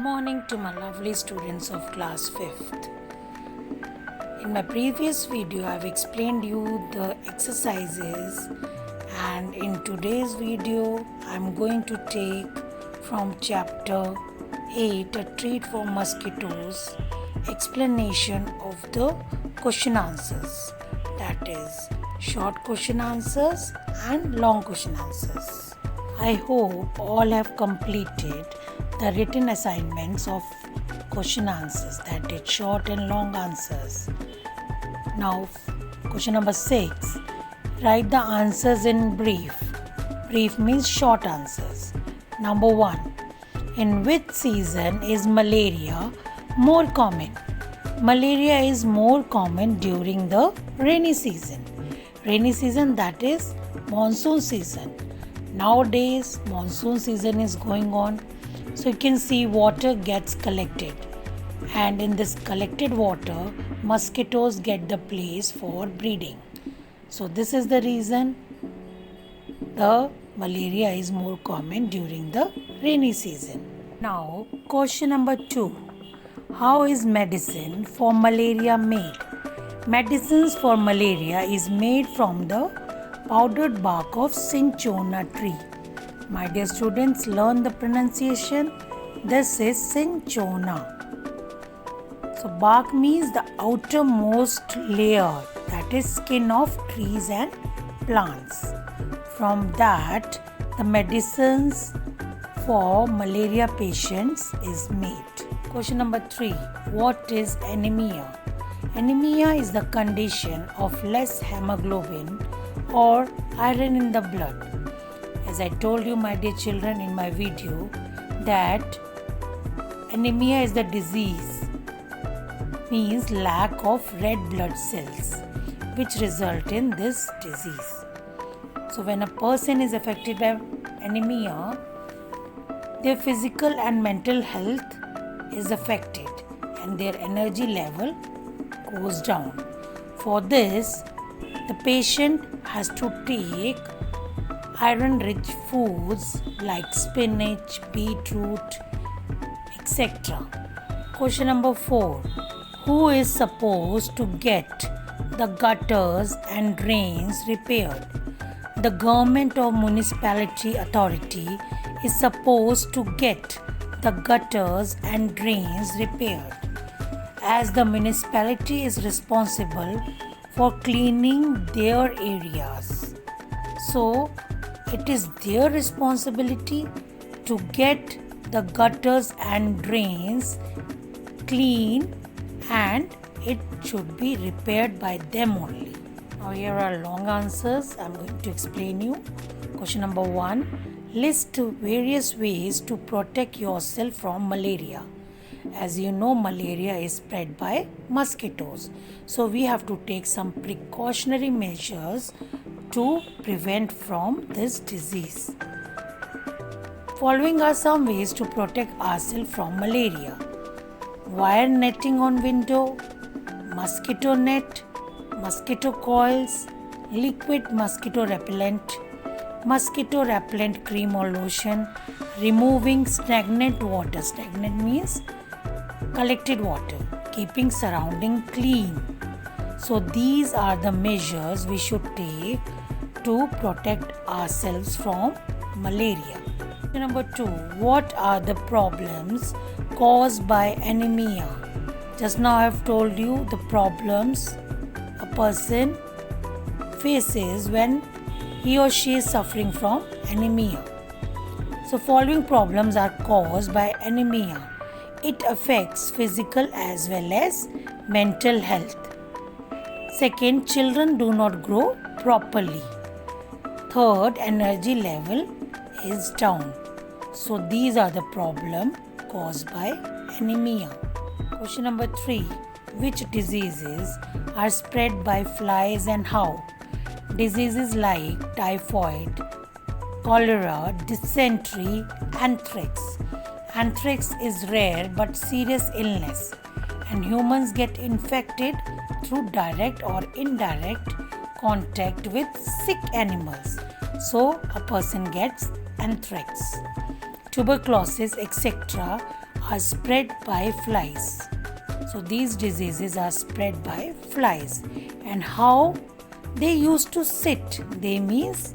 morning to my lovely students of class 5th. In my previous video, I've explained you the exercises, and in today's video, I'm going to take from chapter 8, A Treat for Mosquitoes, explanation of the question answers. That is, short question answers and long question answers. I hope all have completed the written assignments of question answers, that is short and long answers. Now question number 6, write the answers in brief. Brief means short answers. Number 1, in which season is malaria more common? Malaria is more common during the rainy season. Rainy season, that is monsoon season. Nowadays monsoon season is going on, so you can see water gets collected, and in this collected water mosquitoes get the place for breeding. So this is the reason the malaria is more common during the rainy season. Now question number 2, how is medicine for malaria made? Medicines for malaria is made from the powdered bark of cinchona tree. My dear students, learn the pronunciation. This is cinchona. So bark means the outermost layer, that is skin of trees and plants. From that the medicines for malaria patients is made. Question number 3, what is anemia? Anemia is the condition of less hemoglobin or iron in the blood. As I told you, my dear children, in my video, that anemia is the disease, means lack of red blood cells, which result in this disease. So when a person is affected by anemia, their physical and mental health is affected and their energy level goes down. For this, the patient has to take iron-rich foods like spinach, beetroot, etc. Question number 4, who is supposed to get the gutters and drains repaired? The government or municipality authority is supposed to get the gutters and drains repaired, as the municipality is responsible for cleaning their areas. So it is their responsibility to get the gutters and drains clean, and it should be repaired by them only. Now here are long answers. I'm going to explain you. Question number 1, list various ways to protect yourself from malaria. As you know, malaria is spread by mosquitoes, so we have to take some precautionary measures to prevent from this disease. Following are some ways to protect ourselves from malaria: wire netting on window, mosquito net, mosquito coils, liquid mosquito repellent cream or lotion, removing stagnant water. Stagnant means collected water, keeping surrounding clean. So these are the measures we should take to protect ourselves from malaria. Number 2, what are the problems caused by anemia? Just now I have told you the problems a person faces when he or she is suffering from anemia. So following problems are caused by anemia. It affects physical as well as mental health. Second, children do not grow properly. Third, energy level is down. So these are the problems caused by anemia. Question number 3, which diseases are spread by flies and how? Diseases like typhoid, cholera, dysentery, anthrax. Anthrax is rare but serious illness, and humans get infected through direct or indirect contact with sick animals. So a person gets anthrax. Tuberculosis, etc. are spread by flies. So these diseases are spread by flies. And how they used to sit? They means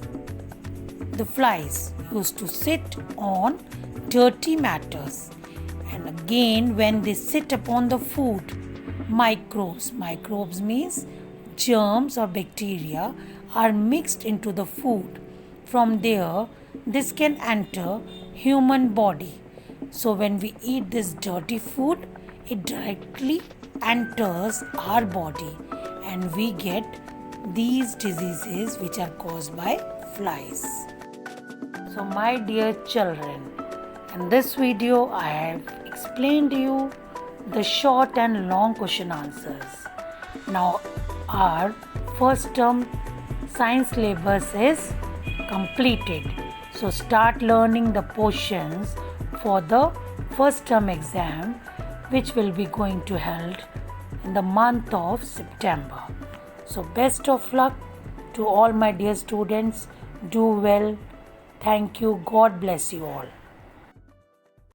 the flies used to sit on dirty matters. And again, when they sit upon the food, microbes means germs or bacteria are mixed into the food. From there, this can enter human body. So when we eat this dirty food, it directly enters our body and we get these diseases which are caused by flies. So my dear children, in this video I have explained you the short and long question answers. Now our first term science syllabus is completed. So start learning the portions for the first term exam, which will be going to held in the month of September. So best of luck to all my dear students. Do well. Thank you. God bless you all.